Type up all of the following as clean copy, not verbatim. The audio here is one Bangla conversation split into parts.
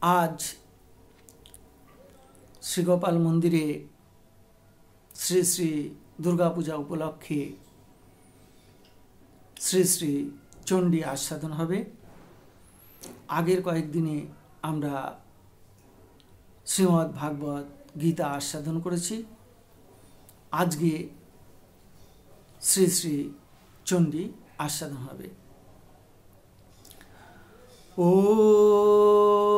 आज श्रीगोपाल मंदिरे श्री श्री दुर्गा पूजा उपलक्षे श्री श्री चंडी आस्वादन हबे। आगेर कयेक दिने आमरा श्रीमद् भागवत गीता आस्वादन करेছি। आजके श्री श्री चंडी आस्वादन हबे। ओम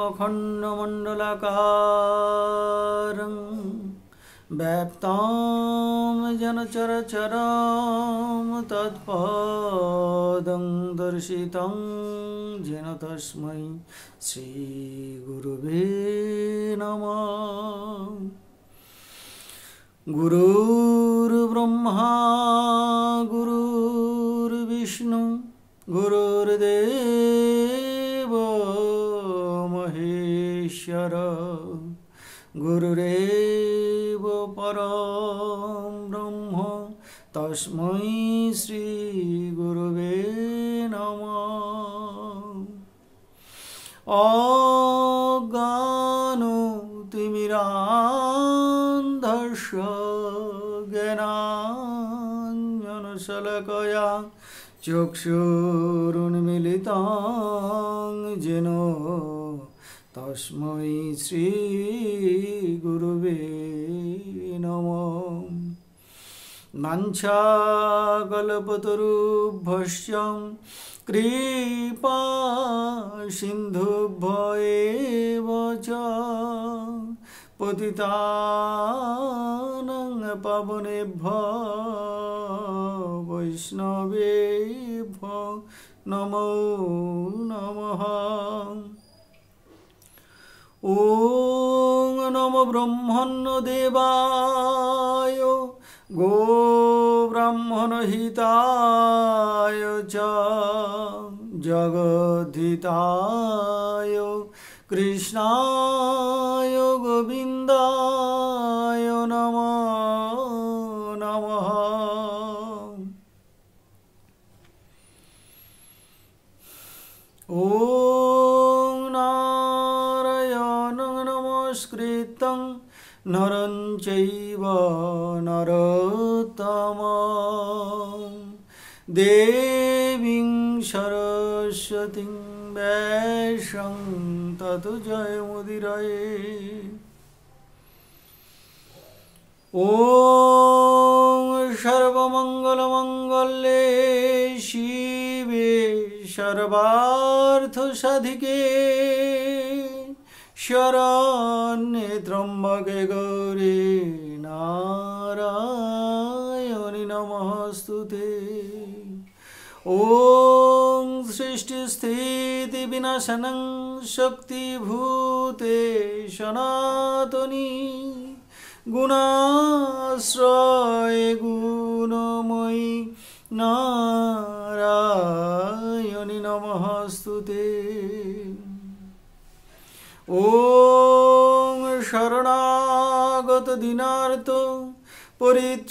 अखंडमंडलाकारं व्याप्तं येन चराचरं तत्पदं दर्शितं येन तस्मै श्रीगुरुवे नमः। गुरुर्ब्रह्मा गुरुर्विष्णु गुरुर्देव महेश्वर गुरुरेव परं ब्रह्म तस्मै श्री गुरुवे नमः। अज्ञानतिमिरान्धस्य ज्ञानाञ्जनशलाकया चक्षुरुन्मीलितं येन तस्मै श्री गुरुवे नमः। वाञ्छाकल्पतरुभ्यश्च कृपा सिन्धुभ्यो एव च पतितानां पावनेभ्यो वैष्णवेभ्यो नमो नमः। ओम नमो ब्रह्मण्यदेवाय गो ब्राह्मणहिताय च जगद्धिताय कृष्णाय गोविन्दाय नमो नमः। ओम नारायणं नमस्कृतं नरं चैव नरोत्तमं देवीं सरस्वतीं व्यासं ततो जयमुदीरये। ओम सर्वमंगलमंगल्ये शिवे सर्वार्थसाधिके शरण्ये त्र्यंबके गौरी नारायणि नमोस्तुते। ओम सृष्टिस्थिति विनाशनं शक्तिभूते सनातनी गुणाश्रये गुणमयी नारायणि नमोस्तुते। ओम शरणागत दीनार्थ परित्राणपरायणे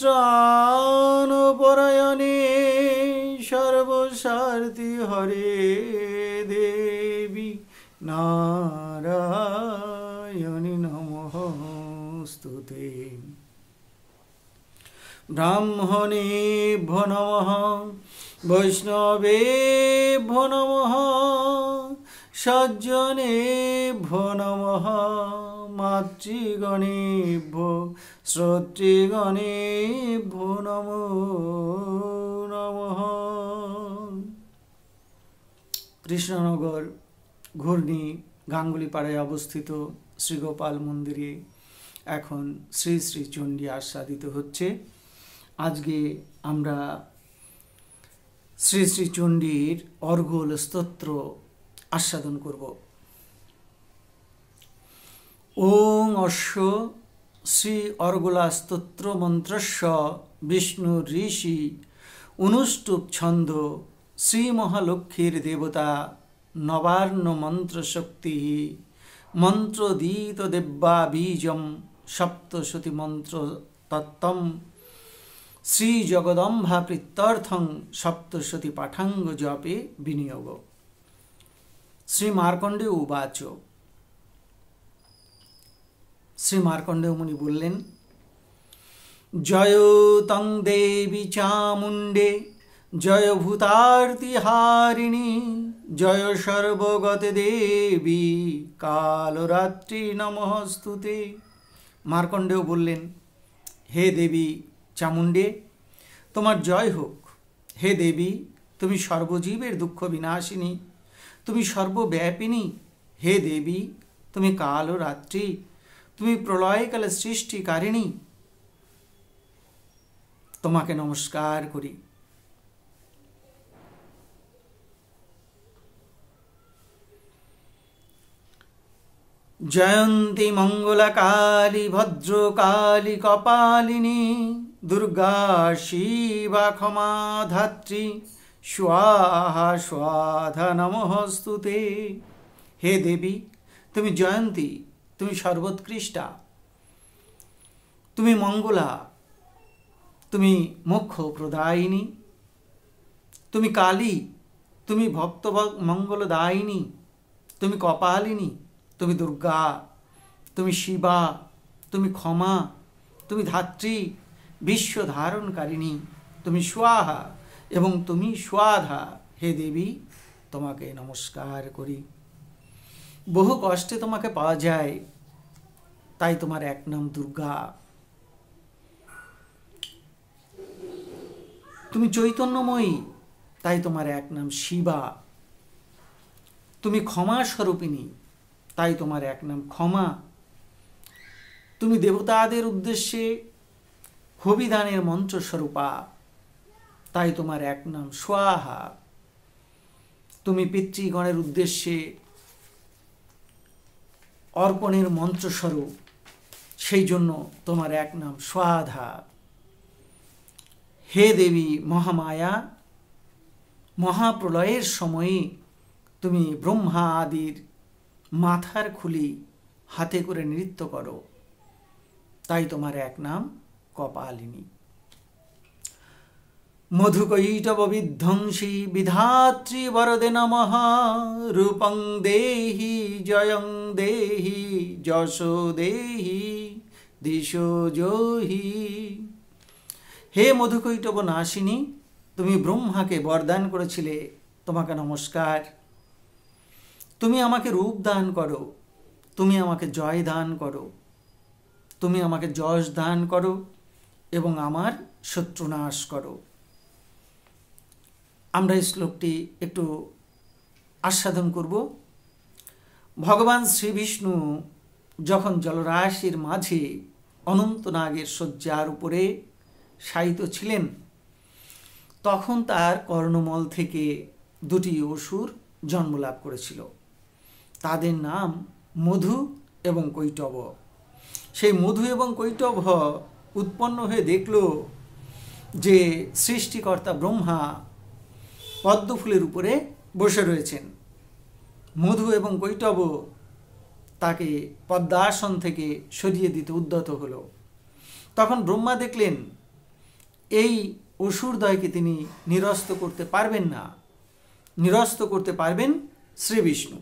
सर्वसारथि हरे देवी नारायणि नमोस्तुते। ब्राह्मणेभ्यो नमः वैष्णवेभ्यो नमः सज्जनेभ्यो नमः मातृगणेभ्यो श्रोतृगणेभ्यो नमो नमः। कृष्णनगर घूर्णी गांगुलीपाड़ाय अवस्थित श्रीगोपाल मंदिरे एखन श्री श्री चंडी आस्वादित होच्छे। आजके आमरा श्री श्री चंडीर अर्घ्य स्तोत्र आस्वादन करब। ओम अश्व श्री अर्गला स्तोत्र मंत्रस्य विष्णु ऋषि अनुष्टुप छंद श्री महालक्ष्मीर देवता नवार्ण मंत्र शक्ति मंत्रदीत देव्या बीजम सप्तशती मंत्र तत्तम श्री जगदम्बा प्रीत्यर्थं सप्तशती पाठांग जपे विनियोग। শ্রীমার্কণ্ডেয় উবাচ। শ্রীমার্কণ্ডেয় মুনি বললেন, জয় তং দেবী চামুণ্ডে জয় ভূতার্তিহারিণী জয় সর্বগতে দেবী কালরাত্রি নমস্তুতে। মার্কণ্ডেয় বললেন, হে দেবী চামুণ্ডে, তোমার জয় হোক। হে দেবী, তুমি সর্বজীবের দুঃখ বিনাশিনী, তুমি সর্বব্যাপিনী। হে দেবী, তুমি কাল ও রাত্রি, তুমি প্রলয়কালে সৃষ্টিকারিণী। তোমাকে নমস্কার করি। জয়ন্তী মঙ্গলকালী ভদ্রকালী কপালিনী দুর্গা শিবা ক্ষমা ধাত্রী স্বাহা স্বাধা নমস্তুতে। হে দেবী, তুমি জয়ন্তী, তুমি সর্বোৎকৃষ্টা, তুমি মঙ্গলা, তুমি মোক্ষ প্রদায়িনী, তুমি কালী, তুমি ভক্ত মঙ্গলদায়িনী, তুমি কপালিনী, তুমি দুর্গা, তুমি শিবা, তুমি ক্ষমা, তুমি ধাত্রী, বিশ্ব ধারণকারিণী, তুমি স্বাহা এবং তুমি স্বাধা। হে দেবী, তোমাকে নমস্কার করি। বহু কষ্টে তোমাকে পাওয়া যায়, তাই তোমার এক নাম দুর্গা। তুমি চৈতন্যময়ী, তাই তোমার এক নাম শিবা। তুমি ক্ষমা স্বরূপিণী, তাই তোমার এক নাম ক্ষমা। তুমি দেবতাদের উদ্দেশ্যে হবিদানের মন্ত্রস্বরূপা, তাই তোমার এক নাম স্বাহা। তুমি পিতৃগণের উদ্দেশ্যে অর্পণের মন্ত্রস্বরূপ, সেই জন্য তোমার এক নাম স্বাধা। হে দেবী মহামায়া, মহাপ্রলয়ের সময়ে তুমি ব্রহ্মা আদির মাথার খুলি হাতে করে নৃত্য করো, তাই তোমার এক নাম কপালিনী। মধুকৈটব বিধ্বংসী বিধাত্রী বরদে নমঃ রূপং দেহি জয়ং দেহি যশো দেহি দিশো জহি। হে মধুকৈটব নাশিনী, তুমি ব্রহ্মাকে বরদান করেছিলে, তোমাকে নমস্কার। তুমি আমাকে রূপ দান করো, তুমি আমাকে জয় দান করো, তুমি আমাকে যশ দান করো এবং আমার শত্রুনাশ করো। আমরা এই শ্লোকটি একটু আস্বাদন করব। ভগবান শ্রীবিষ্ণু যখন জলরাশির মাঝে অনন্তনাগের শয্যার উপরে শায়িত ছিলেন, তখন তার কর্ণমল থেকে দুটি অসুর জন্মলাভ করেছিল। তাদের নাম মধু এবং কৈটব। সেই মধু এবং কৈটব উৎপন্ন হয়ে দেখল যে সৃষ্টিকর্তা ব্রহ্মা পদ্মফুলের উপরে বসে রয়েছেন। মধু এবং কৈটব তাকে পদ্মাসন থেকে সরিয়ে দিতে উদ্যত হলো। তখন ব্রহ্মা দেখলেন এই অসুরদ্বয়কে তিনি নিরস্ত করতে পারবেন না, নিরস্ত করতে পারবেন শ্রীবিষ্ণু।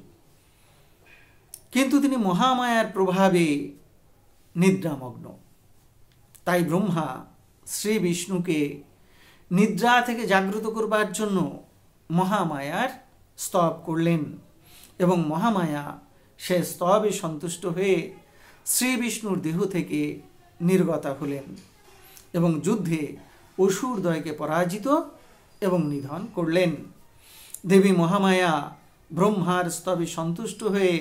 কিন্তু তিনি মহামায়ার প্রভাবে নিদ্রামগ্ন। তাই ব্রহ্মা শ্রীবিষ্ণুকে নিদ্রা থেকে জাগ্রত করবার জন্য মহামায়ার স্তব করলেন এবং মহামায়া সে স্তবে সন্তুষ্ট হয়ে শ্রীবিষ্ণুর দেহ থেকে নির্গতা হলেন এবং যুদ্ধে অসুরদ্বয়কে পরাজিত এবং নিধন করলেন। দেবী মহামায়া ব্রহ্মার স্তবে সন্তুষ্ট হয়ে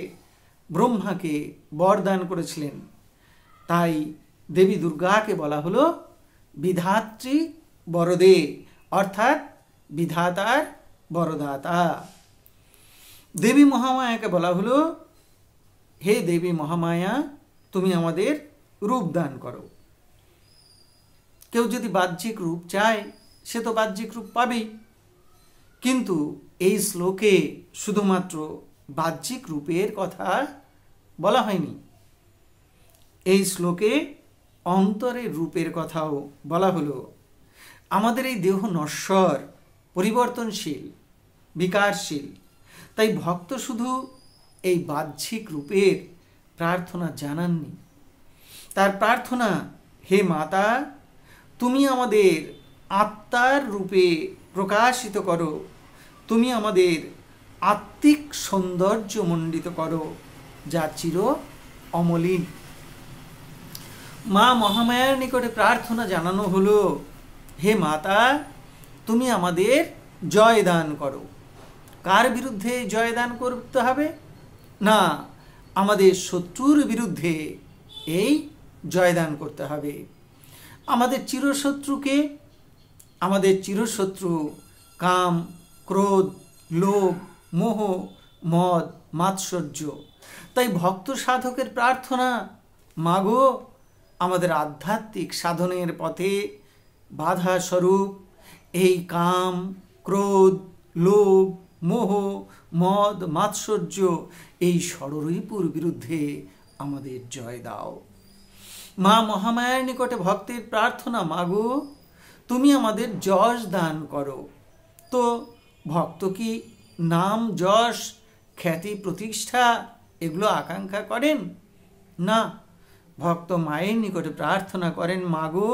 ব্রহ্মাকে বরদান করেছিলেন। তাই দেবী দুর্গাকে বলা হলো বিধাত্রী বরদে, অর্থাৎ বিধাতার বরদাতা। দেবী মহামায়াকে বলা হলো, হে দেবী মহামায়া, তুমি আমাদের রূপ দান করো। কেউ যদি বাহ্যিক রূপ চায়, সে তো বাহ্যিক রূপ পাবেই, কিন্তু এই শ্লোকে শুধুমাত্র বাহ্যিক রূপের কথা বলা হয়নি। এই শ্লোকে অন্তরের রূপের কথাও বলা হলো। আমাদের এই দেহ নশ্বর, পরিবর্তনশীল, বিকারশীল, তাই ভক্ত শুধু এই বাহ্যিক রূপের প্রার্থনা জানাননি, তার প্রার্থনা, হে মাতা, তুমি আমাদের আত্মার রূপে প্রকাশিত করো, তুমি আমাদের আত্মিক সৌন্দর্য মণ্ডিত করো, যা চির অমলিন। মা মহামায়ার নিকটে প্রার্থনা জানানো হলো, হে মাতা, তুমি আমাদের জয়দান করো। কার বিরুদ্ধে জয়দান করতে হবে? না, আমাদের শত্রুর বিরুদ্ধে এই জয়দান করতে হবে। আমাদের চিরশত্রুকে, আমাদের চিরশত্রু কাম, ক্রোধ, লোভ, মোহ, মদ, মাৎসর্য। তাই ভক্ত সাধকের প্রার্থনা, মাগো, আমাদের আধ্যাত্মিক সাধনের পথে বাধা স্বরূপ এই কাম, ক্রোধ, লোভ, মোহ, মদ, মাৎসর্য, এই ষড়রিপুর বিরুদ্ধে আমাদের জয় দাও। মা মহামায়ার নিকটে ভক্তের প্রার্থনা, মাগো, তুমি আমাদের যশ দান করো। তো ভক্ত কি নাম, যশ, খ্যাতি, প্রতিষ্ঠা এগুলো আকাঙ্ক্ষা করেন? না, ভক্ত মায়ের নিকটে প্রার্থনা করেন, মাগো,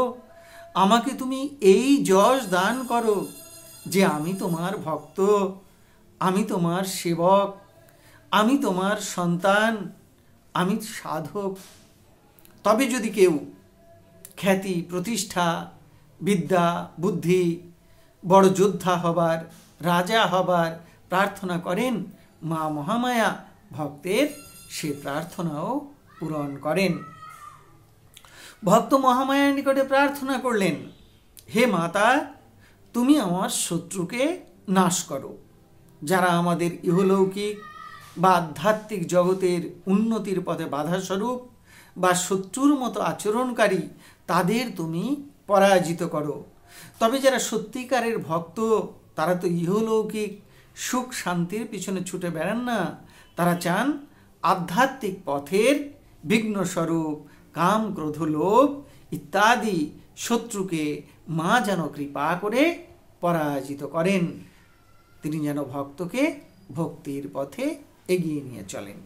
আমাকে তুমি এই যশ দান করো যে আমি তোমার ভক্ত, আমি তোমার সেবক, আমি তোমার সন্তান, আমি সাধক। তবে যদি কেউ খ্যাতি, প্রতিষ্ঠা, বিদ্যা, বুদ্ধি, বড় যোদ্ধা হবার, রাজা হবার প্রার্থনা করেন, মা মহামায়া ভক্তের সে প্রার্থনাও পূরণ করেন। ভক্ত মহামায়ার নিকটে প্রার্থনা করলেন, হে মাতা, তুমি আমার শত্রুকে নাশ করো। যারা আমাদের ইহলৌকিক বা আধ্যাত্মিক জগতের উন্নতির পথে বাধাস্বরূপ বা শত্রুর মতো আচরণকারী, তাদের তুমি পরাজিত করো। তবে যারা সত্যিকারের ভক্ত, তারা তো ইহলৌকিক সুখ শান্তির পিছনে ছুটে বেড়ান না, তারা চান আধ্যাত্মিক পথের বিঘ্নস্বরূপ কাম, ক্রোধ, লোভ ইত্যাদি শত্রুকে মা যেন কৃপা করে পরাজিত করেন, তিনি যেন ভক্তকে ভক্তির পথে এগিয়ে নিয়ে চলেন।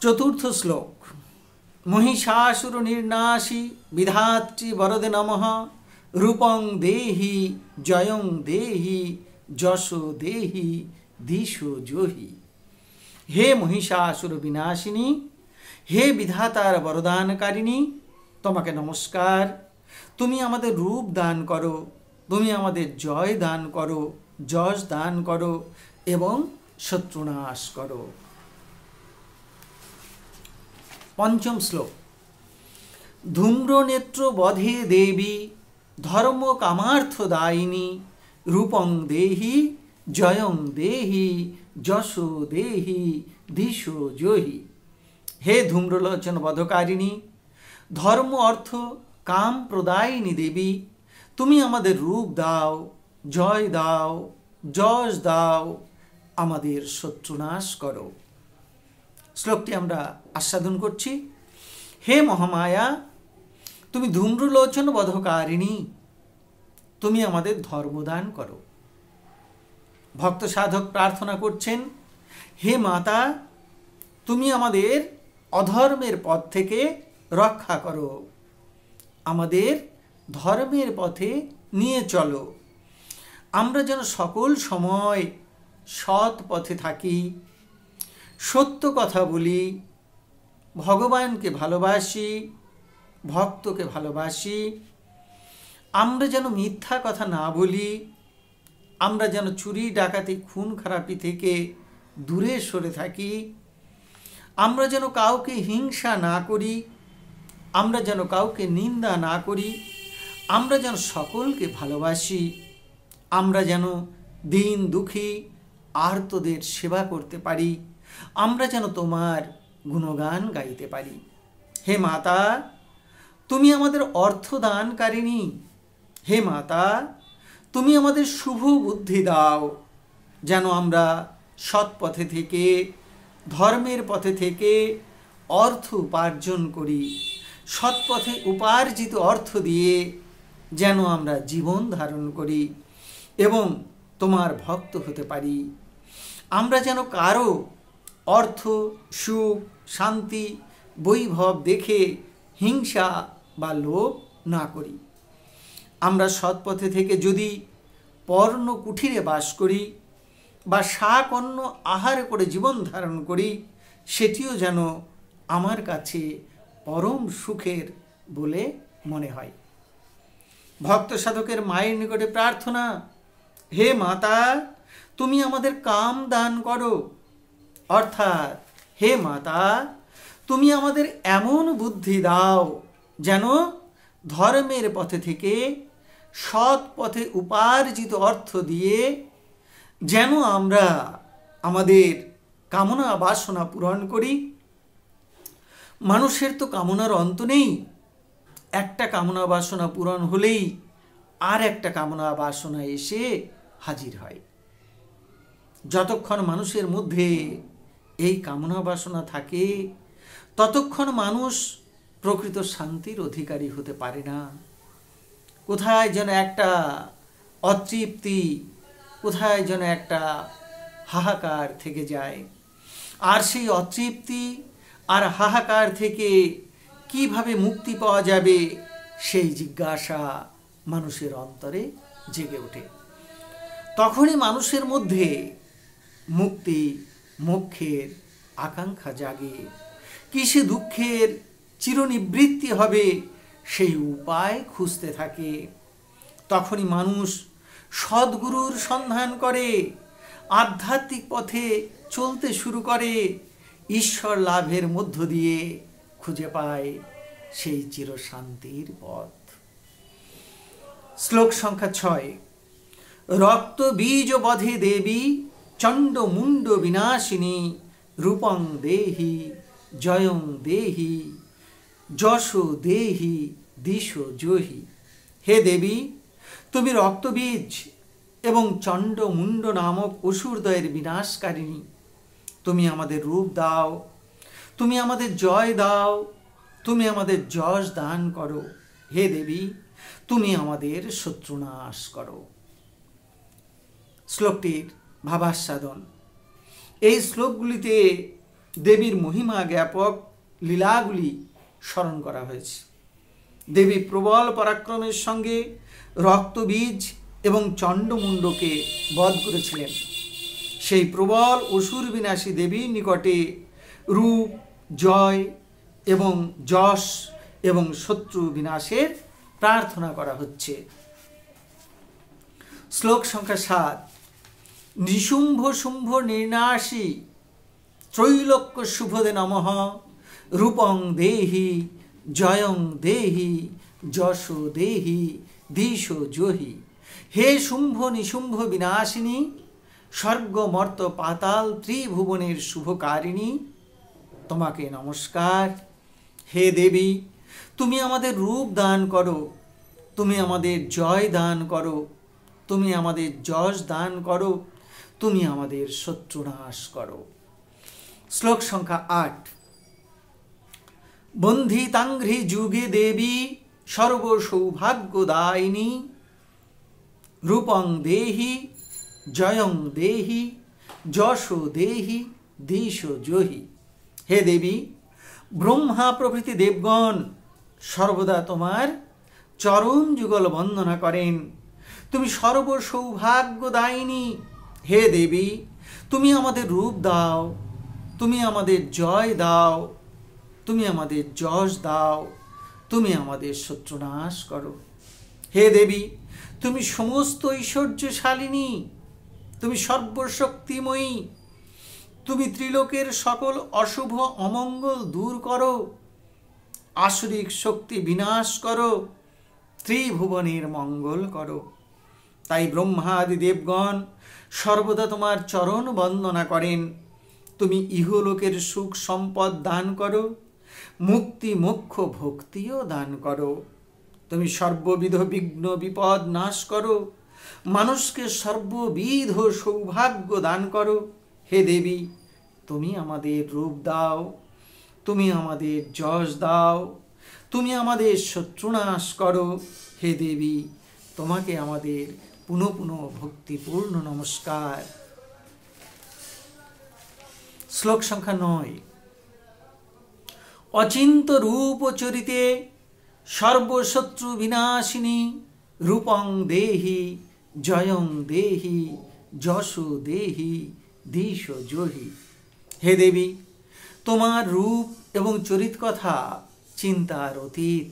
চতুর্থ শ্লোক। মহিষাসুর নির্নাশী বিধাত্রী বরদে নমঃ, রূপং দেহি জয়ং দেহি যশো দেহি দিশো জহি। হে মহিষাসুর বিনাশিনী, হে বিধাতার বরদানকারিণী, তোমাকে নমস্কার। তুমি আমাদের রূপ দান করো, তুমি আমাদের জয় দান করো, যশ দান করো এবং শত্রুনাশ করো। পঞ্চম শ্লোক। ধূম্রনেত্র বধে দেবী ধর্ম কামার্থদায়িনী, রূপং দেহি জয়ং দেহি যশো দেহি দিশো জহি। হে ধূম্রলোচন বধকারিণী, ধর্ম, অর্থ, কাম প্রদায়িনী দেবী, তুমি আমাদের রূপ দাও, জয় দাও, যশ দাও, আমাদের শত্রুনাশ করো। শ্লোকটি আমরা আস্বাদন করছি। হে মহামায়া, তুমি ধূম্রলোচন বধকারিণী, তুমি আমাদের ধর্মদান করো। ভক্ত সাধক প্রার্থনা করছেন, হে মাতা, তুমি আমাদের অধর্মের পথ থেকে রক্ষা করো, আমাদের ধর্মের পথে নিয়ে চলো। আমরা যেন সকল সময় সৎ পথে থাকি, সত্য কথা বলি, ভগবানকে ভালোবাসি, ভক্তকে ভালোবাসি। আমরা যেন মিথ্যা কথা না বলি, আমরা যেন চুরি, ডাকাতি, খুন খারাপি থেকে দূরে সরে থাকি, আমরা যেন কাউকে হিংসা না করি, আমরা যেন কাউকে নিন্দা না করি, আমরা যেন সকলকে ভালোবাসি, আমরা যেন দীন দুঃখী আর্তদের সেবা করতে পারি, আমরা যেন তোমার গুণগান গাইতে পারি। হে মাতা, তুমি আমাদের অর্থদানকারিণী, হে মাতা, তুমি আমাদের শুভ বুদ্ধি দাও, যেন আমরা সৎ পথে থেকে, ধর্মের পথে থেকে অর্থ উপার্জন করি। সৎ পথে উপার্জিত অর্থ দিয়ে যেন আমরা জীবন ধারণ করি এবং তোমার ভক্ত হতে পারি। আমরা যেন কারো অর্থ, সুখ, শান্তি, বৈভব দেখে হিংসা বা লোভ না করি। আমরা সৎপথে থেকে যদি পর্ণ কুঠিরে বাস করি বা শাক অন্ন আহার করে জীবন ধারণ করি, সেটিও যেন আমার কাছে পরম সুখের বলে মনে হয়। ভক্ত সাধকের মায়ের নিকটে প্রার্থনা, হে মাতা, তুমি আমাদের কাম দান করো। অর্থাৎ, হে মাতা, তুমি আমাদের এমন বুদ্ধি দাও যেন ধর্মের পথে থেকে সৎ পথে উপার্জিত অর্থ দিয়ে যেন আমরা আমাদের কামনা বাসনা পূরণ করি। মানুষের তো কামনার অন্ত নেই। একটা কামনা বাসনা পূরণ হলেই আর একটা কামনা বাসনা এসে হাজির হয়। যতক্ষণ মানুষের মধ্যে এই কামনা বাসনা থাকে, ততক্ষণ মানুষ প্রকৃত শান্তির অধিকারী হতে পারে না। কোথায় যেন একটা অতৃপ্তি, কোথায় যেন একটা হাহাকার থেকে যায়। আর সেই অতৃপ্তি আর হাহাকার থেকে কিভাবে মুক্তি পাওয়া যাবে, সেই জিজ্ঞাসা মানুষের অন্তরে জেগে ওঠে। তখনই মানুষের মধ্যে মুক্তি, মোক্ষের আকাঙ্ক্ষা জাগে। কিসে দুঃখের চিরনিবৃত্তি হবে, সেই উপায় খুঁজতে থাকে। তখনই মানুষ সদ্গুরুর সন্ধান করে, আধ্যাত্মিক পথে চলতে শুরু করে, ঈশ্বর লাভের মধ্য দিয়ে খুঁজে পায় সেই চিরশান্তির পথ। শ্লোক সংখ্যা 6। রক্ত বীজ বধে দেবী চণ্ড মুণ্ড বিনাশিনী রূপং দেহি জয়ং দেহি যশ দেহি দিশ জহি। হে দেবী, তুমি রক্তবীজ এবং চণ্ড মুণ্ড নামক অসুরদ্বয়ের বিনাশকারিণী। তুমি আমাদের রূপ দাও, তুমি আমাদের জয় দাও, তুমি আমাদের যশ দান করো। হে দেবী, তুমি আমাদের শত্রুনাশ করো। শ্লোকটির ভাবাস্বাদন। এই শ্লোকগুলিতে দেবীর মহিমা জ্ঞাপক লীলাগুলি স্মরণ করা হয়েছে। দেবী প্রবল পরাক্রমের সঙ্গে রক্তবীজ এবং চণ্ডমুণ্ডকে বধ করেছিলেন। সেই প্রবল অসুর বিনাশী দেবীর নিকটে রূপ, জয় এবং যশ এবং শত্রু বিনাশের প্রার্থনা করা হচ্ছে। শ্লোক সংখ্যা 7। নৃশুম্ভ শুম্ভ নির্নাশী ত্রৈলোক্য শুভদে নমঃ রূপং দেহি জয়ং দেহি যশ দেহি দিশ জহি। হে শুম্ভ নিশুম্ভ বিনাশিনী, স্বর্গ মর্ত পাতাল ত্রিভুবনের শুভকারিণী, তোমাকে নমস্কার। হে দেবী, তুমি আমাদের রূপ দান করো, তুমি আমাদের জয় দান করো, তুমি আমাদের যশ দান করো, তুমি আমাদের শত্রুনাশ করো। শ্লোক সংখ্যা 8। বন্ধিতাঙ্ঘ্রি যুগে দেবী সর্ব সৌভাগ্যদায়িনী রূপং দেহি জয়ং দেহি যশ দেহি দিশ জহি। হে দেবী, ব্রহ্মা প্রভৃতি দেবগণ সর্বদা তোমার চরণ যুগল বন্দনা করেন। তুমি সর্ব সৌভাগ্যদায়িনী। হে দেবী, তুমি আমাদের রূপ দাও, তুমি আমাদের জয় দাও, তুমি আমাদের যশ দাও, তুমি আমাদের শত্রুনাশ করো। হে দেবী, তুমি সমস্ত ঐশ্বর্যশালিনী, তুমি সর্বশক্তিময়ী, তুমি ত্রিলোকের সকল অশুভ অমঙ্গল দূর করো, আসরিক শক্তি বিনাশ করো, ত্রিভুবনের মঙ্গল করো। তাই ব্রহ্মাদি দেবগণ সর্বদা তোমার চরণ বন্দনা করেন। তুমি ইহলোকের সুখ সম্পদ দান করো, মুক্তি মোক্ষ ভক্তিও দান করো। তুমি সর্ববিধ বিঘ্ন বিপদ নাশ করো, মানুষকে সর্ববিধ সৌভাগ্য দান করো। হে দেবী, তুমি আমাদের রূপ দাও, তুমি আমাদের যশ দাও, তুমি আমাদের শত্রুনাশ করো। হে দেবী, তোমাকে আমাদের পুনঃ পুনঃ ভক্তিপূর্ণ নমস্কার। শ্লোক সংখ্যা 9। অচিন্ত রূপ চরিতে সর্বশত্রু বিনাশিনী রূপং দেহি জয়ং দেহি যশো দেহি দিশ জহি। হে দেবী, তোমার রূপ এবং চরিত কথা চিন্তার অতীত।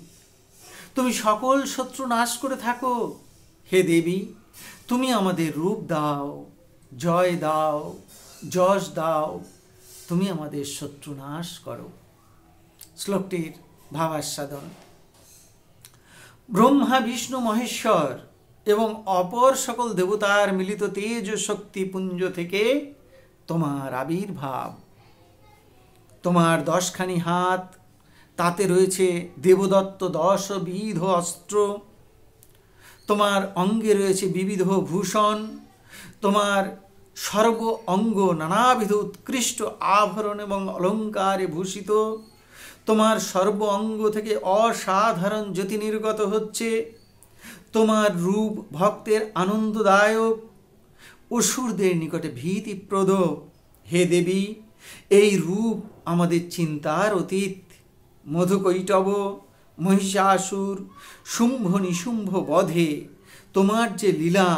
তুমি সকল শত্রু নাশ করে থাকো। হে দেবী, তুমি আমাদের রূপ দাও, জয় দাও, যশ দাও, তুমি আমাদের শত্রু নাশ করো। শ্লোকটির ভাবাস্বাদন। ব্রহ্মা, বিষ্ণু, মহেশ্বর এবং অপর সকল দেবতার মিলিত তেজ শক্তি পুঞ্জ থেকে তোমার আবির্ভাব। তোমার 10খানি হাত, তাতে রয়েছে দেবদত্ত 10 বিধ অস্ত্র। তোমার অঙ্গে রয়েছে বিবিধ ভূষণ। তোমার সর্ব অঙ্গ নানাবিধ উৎকৃষ্ট আভরণ এবং অলঙ্কারে ভূষিত। তোমার সর্ব অঙ্গ থেকে অসাধারণ জ্যোতি নির্গত হচ্ছে। তোমার রূপ ভক্তের আনন্দদায়ক, অসুরদের নিকটে ভীতিপ্রদ। হে দেবী, এই রূপ আমাদের চিন্তার অতীত। মধুকৈটব, মহিষাসুর, শুম্ভ নিশুম্ভ বধে তোমার যে লীলা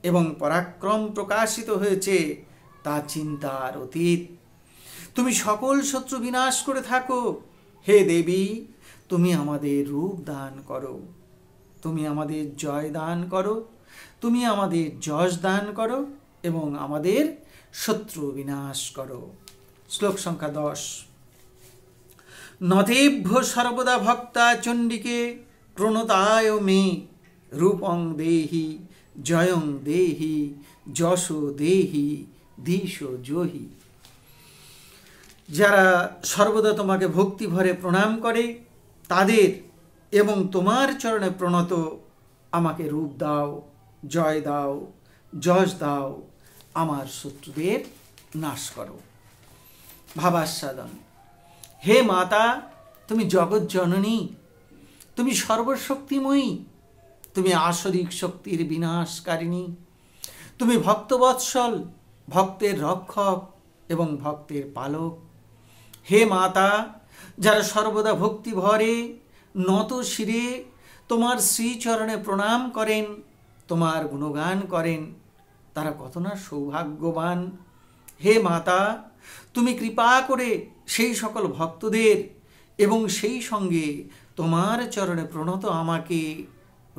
এবং পরাক্রম প্রকাশিত হয়েছে তা চিন্তার অতীত। তুমি সকল শত্রু বিনাশ করে থাকো। হে দেবী, তুমি আমাদের রূপ দান করো, তুমি আমাদের জয় দান করো, তুমি আমাদের যশ দান করো এবং আমাদের শত্রু বিনাশ করো। শ্লোক সংখ্যা 10। নতেভ্য সর্বদা ভক্তা চণ্ডিকে প্রণতায় মে রূপং দেহি জয়ং দেহি যশো দেহি দিশ জহি। যারা সর্বদা তোমাকে ভক্তি ভরে প্রণাম করে তাদের এবং তোমার চরণে প্রণত আমাকে রূপ দাও, জয় দাও, যশ দাও, আমার শত্রুদের নাশ করো। ভাবাস্বাদন। হে মাতা, তুমি জগৎ জননী, তুমি সর্বশক্তিময়ী, তুমি আসরিক শক্তির বিনাশকারিণী, তুমি ভক্তবৎসল, ভক্তের রক্ষক এবং ভক্তের পালক। হে মাতা, যারা সর্বদা ভক্তি ভরে নত শিরে তোমার শ্রীচরণে প্রণাম করেন, তোমার গুণগান করেন, তারা কত না সৌভাগ্যবান। হে মাতা, তুমি কৃপা করে সেই সকল ভক্তদের এবং সেই সঙ্গে তোমার চরণে প্রণত আমাকে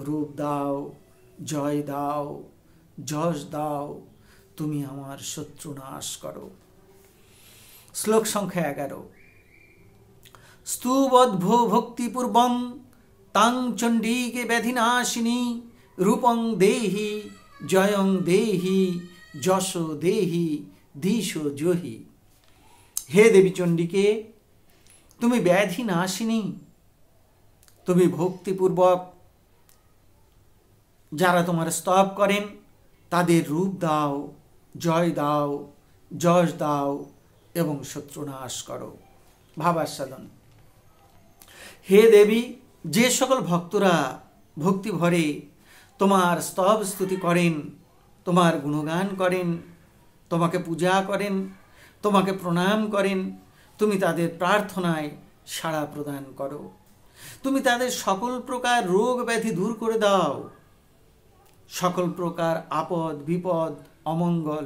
রূপ দাও, জয় দাও, যশ দাও, তুমি আমার শত্রু নাশ করো। শ্লোক সংখ্যা 11। স্তুবদ্ভো ভক্তিপূর্বং তাং চণ্ডীকে ব্যাধিনাশিনী রূপং দেহি জয়ং দেহি যশো দেহি দিশ জহি। হে দেবী চণ্ডীকে, তুমি ব্যাধি নাশিনী, তুমি ভক্তিপূর্বক যারা তোমার স্তব করেন তাদের রূপ দাও, জয় দাও, যশ দাও এবং শত্রু নাশ করো। ভাবাস্বাদন। হে দেবী, যে সকল ভক্তরা ভক্তি ভরে তোমার স্তব স্তুতি করেন, তোমার গুণগান করেন, তোমাকে পূজা করেন, তোমাকে প্রণাম করেন, তুমি তাদের প্রার্থনায় সাড়া প্রদান করো। তুমি তাদের সকল প্রকার রোগ ব্যাধি দূর করে দাও, সকল প্রকার আপদ বিপদ অমঙ্গল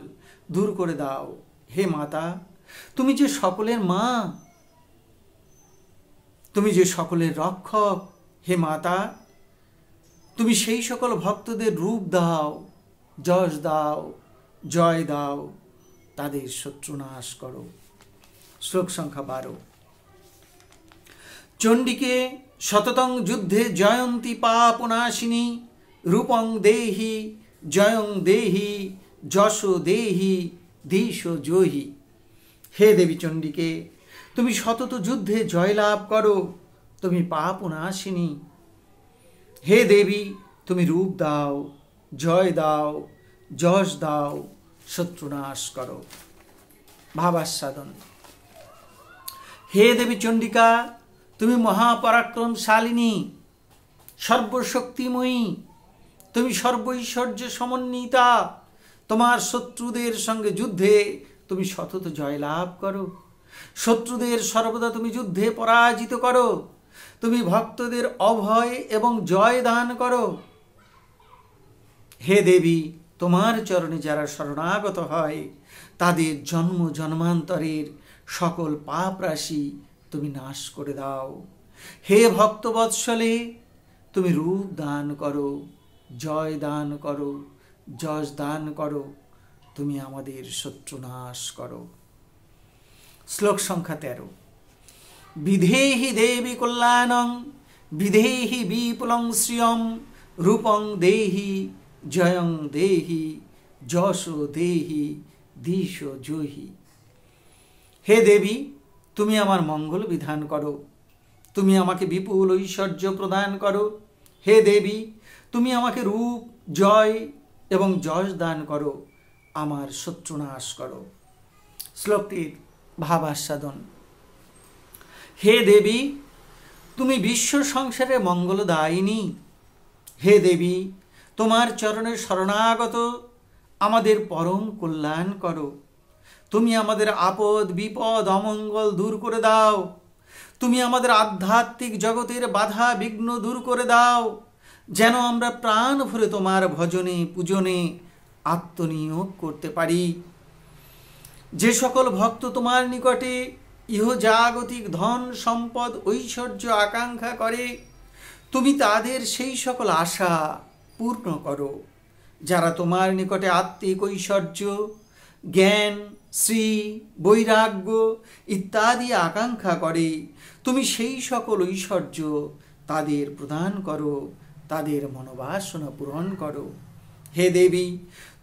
দূর করে দাও। হে মাতা, তুমি যে সকলের মা, তুমি যে সকলের রক্ষক। হে মাতা, তুমি সেই সকল ভক্তদের রূপ দাও, যশ দাও, জয় দাও, তাদের শত্রু নাশ করো। শ্লোক সংখ্যা 12। চণ্ডীকে শততং যুদ্ধে জয়ন্তী পাপনাশিনী রূপং দেহি জয়ং দেহি যশো দেহি দিশ জহি। হে দেবী চণ্ডীকে, তুমি শতত যুদ্ধে জয়লাভ করো, তুমি পাপনাশিনী। হে দেবী, তুমি রূপ দাও, জয় দাও, যশ দাও, শত্রু নাশ করো। ভাবাস্বাদন। হে দেবী চণ্ডিকা, তুমি মহাপরাক্রমশালিনী, সর্বশক্তিময়ী, তুমি সর্বৈশ্বর্য সমন্বিতা, তোমার শত্রুদের সঙ্গে যুদ্ধে তুমি সতত জয়লাভ করো, শত্রুদের সর্বদা তুমি যুদ্ধে পরাজিত করো, তুমি ভক্তদের অভয় এবং জয় দান করো। হে দেবী, তোমার চরণে যারা শরণাগত হয় তাদের জন্ম জন্মান্তরের সকল পাপ রাশি তুমি নাশ করে দাও। হে ভক্তবৎসলে, তুমি রূপ দান করো, জয় দান করো, যশ দান করো, তুমি আমাদের শত্রু নাশ করো। শ্লোক সংখ্যা 13। বিধেহি দেবী কল্যাণং বিধেহি বিপুলং শ্রিয়ং রূপং দেহি জয়ং দেহি যশো দেহি দিশ জহি। হে দেবী, তুমি আমার মঙ্গল বিধান করো, তুমি আমাকে বিপুল ঐশ্বর্য প্রদান করো। হে দেবী, তুমি আমাকে রূপ, জয় এবং যশ দান করো, আমার শত্রু নাশ করো। শ্লোকটির ভাবাস্বাদন। হে দেবী, তুমি বিশ্ব সংসারে মঙ্গলদায়িনী। হে দেবী, তোমার চরণে শরণাগত আমাদের পরম কল্যাণ করো। তুমি আমাদের আপদ বিপদ অমঙ্গল দূর করে দাও। তুমি আমাদের আধ্যাত্মিক জগতের বাধা বিঘ্ন দূর করে দাও, যেন আমরা প্রাণ ভরে তোমার ভজনে পূজনে আত্মনিয়োগ করতে পারি। যে সকল ভক্ত তোমার নিকটে ইহজাগতিক ধন সম্পদ ঐশ্বর্য আকাঙ্ক্ষা করে, তুমি তাদের সেই সকল আশা পূর্ণ করো। যারা তোমার নিকটে আত্মিক ঐশ্বর্য, জ্ঞান, শ্রী, বৈরাগ্য ইত্যাদি আকাঙ্ক্ষা করে, তুমি সেই সকল ঐশ্বর্য তাদের প্রদান করো, তাদের মনোবাসনা পূরণ করো। হে দেবী,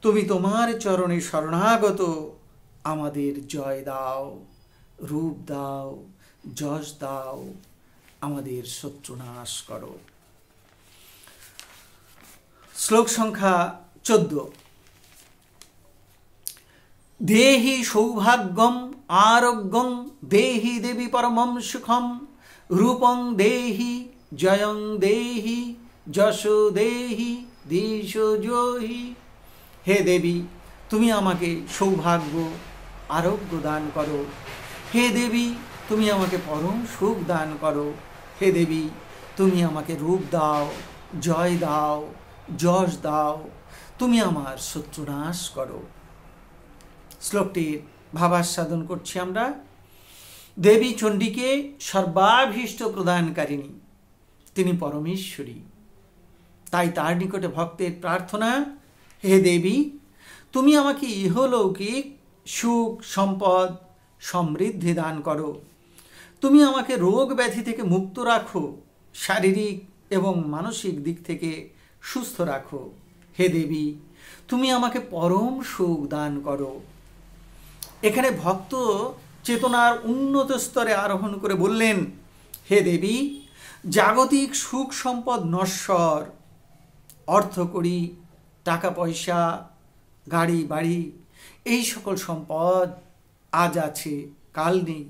তুমি তোমার চরণে শরণাগত আমাদের জয় দাও, রূপ দাও, যশ দাও, আমাদের শত্রু নাশ করো। শ্লোক সংখ্যা 14। দেহি সৌভাগ্যম আরোগ্যং দেহি দেবী পরমম সুখম রূপং দেহি জয়ং দেহি যশো দেহি দিশ জহি। হে দেবী, তুমি আমাকে সৌভাগ্য আরোগ্য দান করো। হে দেবী, তুমি আমাকে পরম সুখ দান করো। হে দেবী, তুমি আমাকে রূপ দাও, জয় দাও, যশ দাও, তুমি আমার শত্রু নাশ করো। শ্লোকটির ভাবাস্বাদন করছি আমরা। দেবী চণ্ডীকে সর্বাভীষ্ট প্রদানকারিণী, তিনি পরমেশ্বরী। তাই তার নিকটে ভক্তের প্রার্থনা, হে দেবী, তুমি আমাকে ইহলৌকিক সুখ সম্পদ সমৃদ্ধি দান করো। তুমি আমাকে রোগ ব্যাধি থেকে মুক্ত রাখো, শারীরিক এবং মানসিক দিক থেকে সুস্থ রাখো। হে দেবী, তুমি আমাকে পরম সুখ দান করো। এখানে ভক্ত চেতনার উন্নত স্তরে আরোহণ করে বললেন, হে দেবী, জাগতিক সুখ সম্পদ নশ্বর, অর্থকড়ি, টাকা পয়সা, গাড়ি বাড়ি, এই সকল সম্পদ আজ আছে কাল নেই।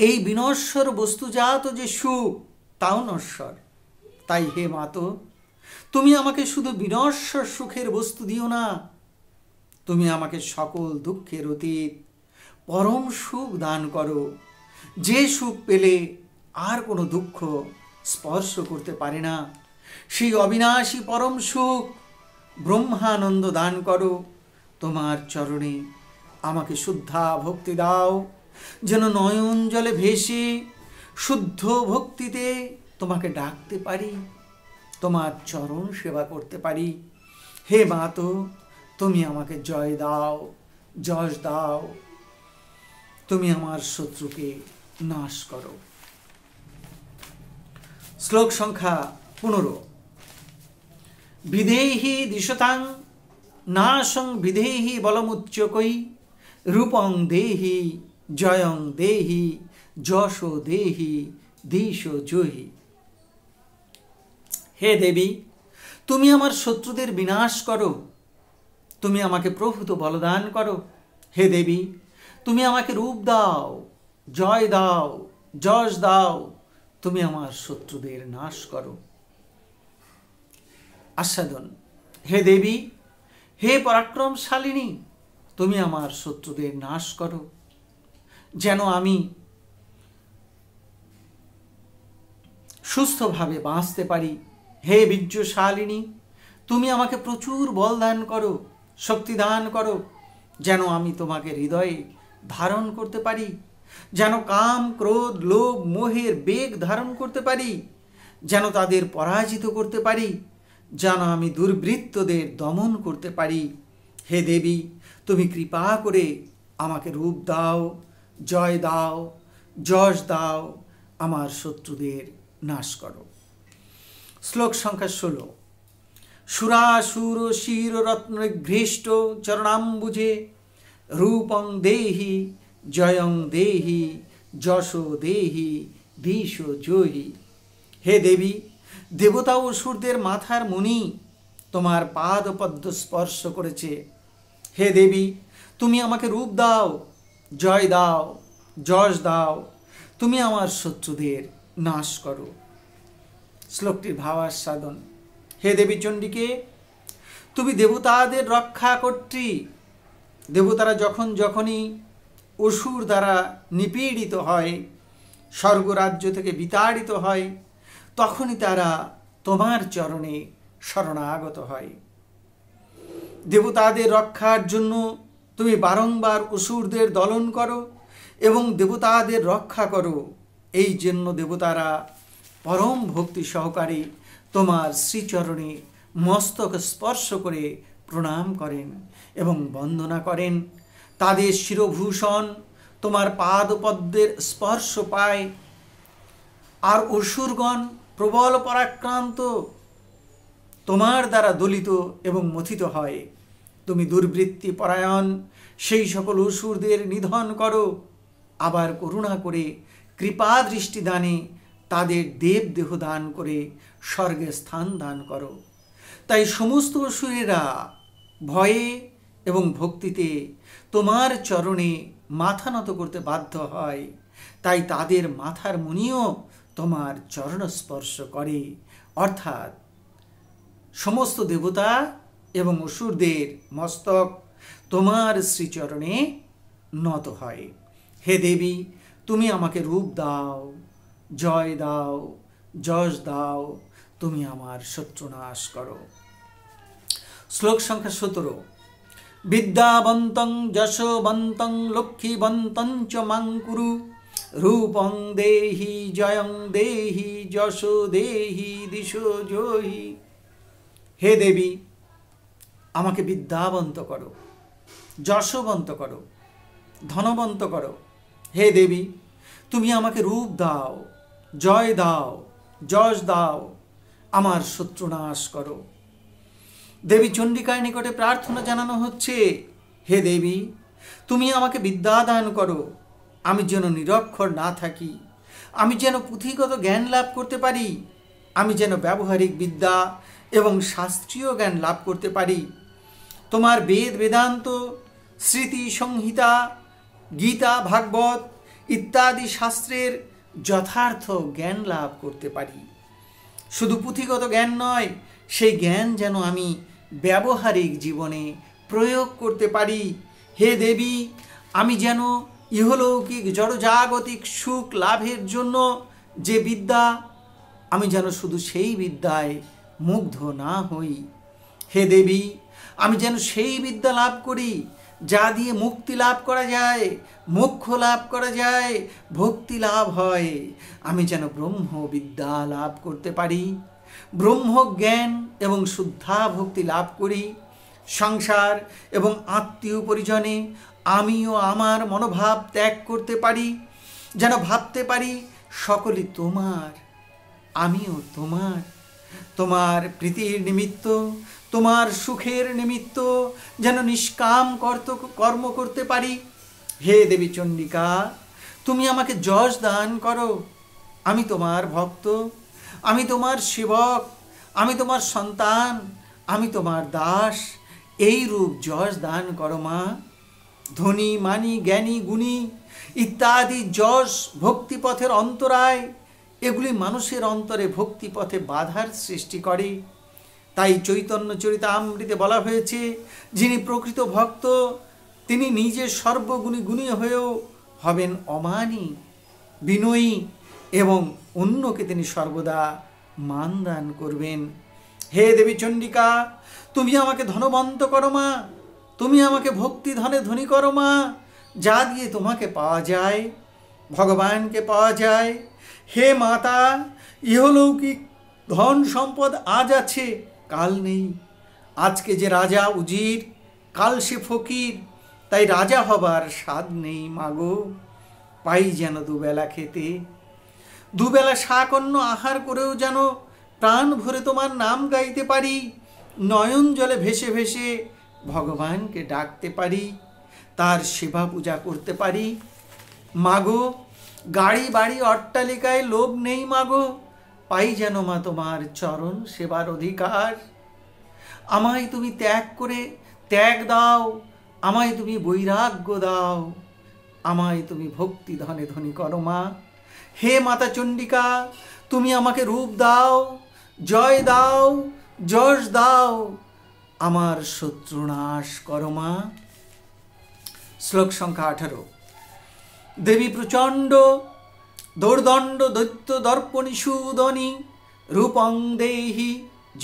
এই বিনশ্বর বস্তুজাত যে সুখ, তাও নশ্বর। তাই হে মাতো, তুমি আমাকে শুধু বিনশ্বর সুখের বস্তু দিও না, তুমি আমাকে সকল দুঃখের অতীত পরম সুখ দান করো, যে সুখ পেলে আর কোনো দুঃখ স্পর্শ করতে পারে না। সেই অবিনাশী পরম সুখ ব্রহ্মানন্দ দান করো। তোমার চরণে আমাকে শুদ্ধা ভক্তি দাও, যেন নয়ন জলে ভেসে শুদ্ধ ভক্তিতে তোমাকে ডাকতে পারি, তোমার চরণ সেবা করতে পারি। হে মাতো, তুমি আমাকে জয় দাও, যশ দাও, তুমি আমার শত্রুকে নাশ করো। শ্লোক সংখ্যা 15। বিধেহি দিশতাং নাশং বিধেহি বলমুচ্চকৈ রূপং দেহি জয়ং দেহি যশো দেহি দিশ জহি। হে দেবী, তুমি আমার শত্রুদের বিনাশ করো, তুমি আমাকে প্রভূত বলদান করো। হে দেবী, তুমি আমাকে রূপ দাও, জয় দাও, যশ দাও, তুমি আমার শত্রুদের নাশ করো। আস্বাদন। হে দেবী, হে পরাক্রমশালিনী, তুমি আমার শত্রুদের নাশ করো, যেন আমি সুস্থভাবে বাঁচতে পারি। হে বীর্যশালিনী, তুমি আমাকে প্রচুর বল দান করো, শক্তি দান করো, যেন আমি তোমাকে হৃদয়ে ধারণ করতে পারি, যেন কাম, ক্রোধ, লোভ, মোহের বেগ ধারণ করতে পারি, যেন তাদের পরাজিত করতে পারি, যেন আমি দুর্বৃত্তদের দমন করতে পারি। হে দেবী, তুমি কৃপা করে আমাকে রূপ দাও, জয় দাও, যশ দাও, আমার শত্রুদের নাশ করো। শ্লোক সংখ্যা 16। সুরাসুর শির রত্নঘৃষ্ট চরণাম্বুজে রূপং দেহি জয়ং দেহি যশো দেহি দিশ জয়ী। হে দেবী, দেবতা ও অসুরদের মাথার মণি তোমার পাদপদ্ম স্পর্শ করেছে। হে দেবী, তুমি আমাকে রূপ দাও, জয় দাও, যশ দাও, তুমি আমার শত্রুদের নাশ করো। শ্লোকটির ভাবাস্বাদন। হে দেবী চণ্ডীকে, তুমি দেবতাদের রক্ষা কর্ত্রী। দেবতারা যখনই অসুর দ্বারা নিপীড়িত হয়, স্বর্গরাজ্য থেকে বিতাড়িত হয়, তখনই তারা তোমার চরণে শরণাগত হয়। দেবতাদের রক্ষার জন্য তুমি বারংবার অসুরদের দলন করো এবং দেবতাদের রক্ষা করো। এই জন্য দেবতারা পরম ভক্তি সহকারে তোমার শ্রীচরণে মস্তক স্পর্শ করে প্রণাম করেন এবং বন্দনা করেন। তাদের শিরভূষণ তোমার পাদপদ্মের স্পর্শ পায়। আর অসুরগণ প্রবল পরাক্রান্ত তোমার দ্বারা দলিত এবং মথিত হয়। তুমি দুর্বৃত্তি পরায়ণ সেই সকল অসুরদের নিধন করো, আবার করুণা করে কৃপা দৃষ্টি দানে তাদের দেবদেহ দান করে স্বর্গে স্থান দান করো। তাই সমস্ত অসুরেরা ভয়ে এবং ভক্তিতে তোমার চরণে মাথা নত করতে বাধ্য হয়। তাই তাদের মাথার মণিও তোমার চরণ স্পর্শ করে, অর্থাৎ সমস্ত দেবতা এবং অসুরদের মস্তক তোমার শ্রীচরণে নত হয়। হে দেবী, তুমি আমাকে রূপ দাও, জয় দাও, যশ দাও, তুমি আমার শত্রুনাশ করো। শ্লোক সংখ্যা 17। বিদ্যাবন্তং যশোবন্তং লক্ষ্মীবন্তং চ মাং কুরু রূপং দেহি জয়ং দেহি যশো দেহি দিশো জয়ী। হে দেবী, আমাকে বিদ্যাবন্ত করো, যশোবন্ত করো, ধনবন্ত করো। হে দেবী, তুমি আমাকে রূপ দাও, জয় দাও, যশ দাও, আমার শত্রুনাশ করো। দেবী চণ্ডিকার নিকটে প্রার্থনা জানানো হচ্ছে, হে দেবী, তুমি আমাকে বিদ্যা দান করো, আমি যেন নিরক্ষর না থাকি, আমি যেন পুঁথিগত জ্ঞান লাভ করতে পারি, আমি যেন ব্যবহারিক বিদ্যা এবং শাস্ত্রীয় জ্ঞান লাভ করতে পারি, তোমার বেদ বেদান্ত, স্মৃতি সংহিতা, গীতা, ভাগবত ইত্যাদি শাস্ত্রের যথার্থ জ্ঞান লাভ করতে পারি। শুধু পুঁথিগত জ্ঞান নয়, সেই জ্ঞান যেন আমি ব্যবহারিক জীবনে প্রয়োগ করতে পারি। হে দেবী, আমি যেন ইহলৌকিক জড়জাগতিক সুখ লাভের জন্য যে বিদ্যা, আমি যেন শুধু সেই বিদ্যায় মুগ্ধ না হই। হে দেবী, আমি যেন সেই বিদ্যা লাভ করি যা দিয়ে মুক্তি লাভ করা যায়, মোক্ষ লাভ করা যায়, ভক্তি লাভ হয়। আমি যেন ব্রহ্ম বিদ্যা লাভ করতে পারি, ব্রহ্মজ্ঞান এবং শুদ্ধা ভক্তি লাভ করি। সংসার এবং আত্মীয় পরিজনে আমিও আমার মনোভাব ত্যাগ করতে পারি, যেন ভাবতে পারি সকলই তোমার, আমিও তোমার, তোমার প্রীতির নিমিত্ত, তোমার সুখের নিমিত্ত যেন নিষ্কাম কর্ম করতে পারি। হে দেবী চণ্ডিকা, তুমি আমাকে যশ দান করো। আমি তোমার ভক্ত, আমি তোমার সেবক, আমি তোমার সন্তান, আমি তোমার দাস। এই রূপ যশ দান করো মা। ধনী, মানি, জ্ঞানী, গুণী ইত্যাদি যশ ভক্তিপথের অন্তরায়, এগুলি মানুষের অন্তরে ভক্তিপথে বাধার সৃষ্টি করে। তাই চৈতন্য চরিতামৃতে বলা হয়েছে, যিনি প্রকৃত ভক্ত তিনি নিজে সর্বগুণী গুণী হয়েও হবেন অমানী, বিনয়ী এবং অন্যকে তিনি সর্বদা মান দান করবেন। হে দেবী চণ্ডিকা, তুমি আমাকে ধনবন্ত করো মা, তুমি আমাকে ভক্তি ধনে ধনী করো মা, যা দিয়ে তোমাকে পাওয়া যায়, ভগবানকে পাওয়া যায়। হে মাতা, ইহলৌকিক ধন সম্পদ আজ আছে কাল নেই। আজকে যে রাজা উজির, কাল সে ফকির, তাই রাজা হবার স্বাদ নেই মাগো। পাই যেন দুবেলা খেতে, দুবেলা শাক অন্ন আহার করেও যেন প্রাণ ভরে তোমার নাম গাইতে পারি, নয়ন জলে ভেসে ভেসে ভগবানকে ডাকতে পারি, তার সেবা পূজা করতে পারি। মাগো, গাড়ি বাড়ি অট্টালিকায় লোভ নেই মাগো, পাই যেন মা তোমার চরণ সেবার অধিকার। আমায় তুমি ত্যাগ দাও, আমায় তুমি বৈরাগ্য দাও, আমায় তুমি ভক্তি ধনে ধনী করো মা। হে মাতা চণ্ডিকা, তুমি আমাকে রূপ দাও, জয় দাও, যশ দাও, আমার শত্রুনাশ করো মা। শ্লোক সংখ্যা 18। দেবী প্রচণ্ড দৌর্দণ্ড দৈত্য দর্পণী সুদনী, রূপং দেহি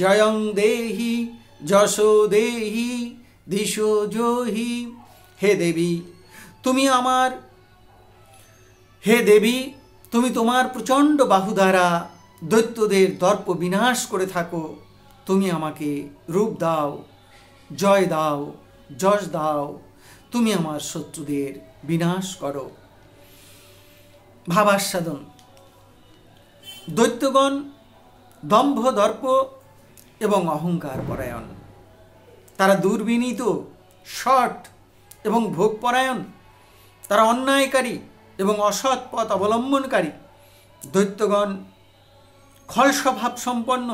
জয়ং দেহি যশো দেহি দিশো জহি। হে দেবী, তুমি তোমার প্রচণ্ড বাহু দ্বারা দৈত্যদের দর্প বিনাশ করে থাকো। তুমি আমাকে রূপ দাও, জয় দাও, যশ দাও, তুমি আমার শত্রুদের বিনাশ করো। ভাবাস্বাদন। দৈত্যগণ দম্ভ দর্প এবং অহংকার পরায়ণ, তারা দুর্বিনীত, শট এবং ভোগপরায়ণ, তারা অন্যায়কারী এবং অসৎ পথ অবলম্বনকারী। দৈত্যগণ খলস্বভাব সম্পন্ন,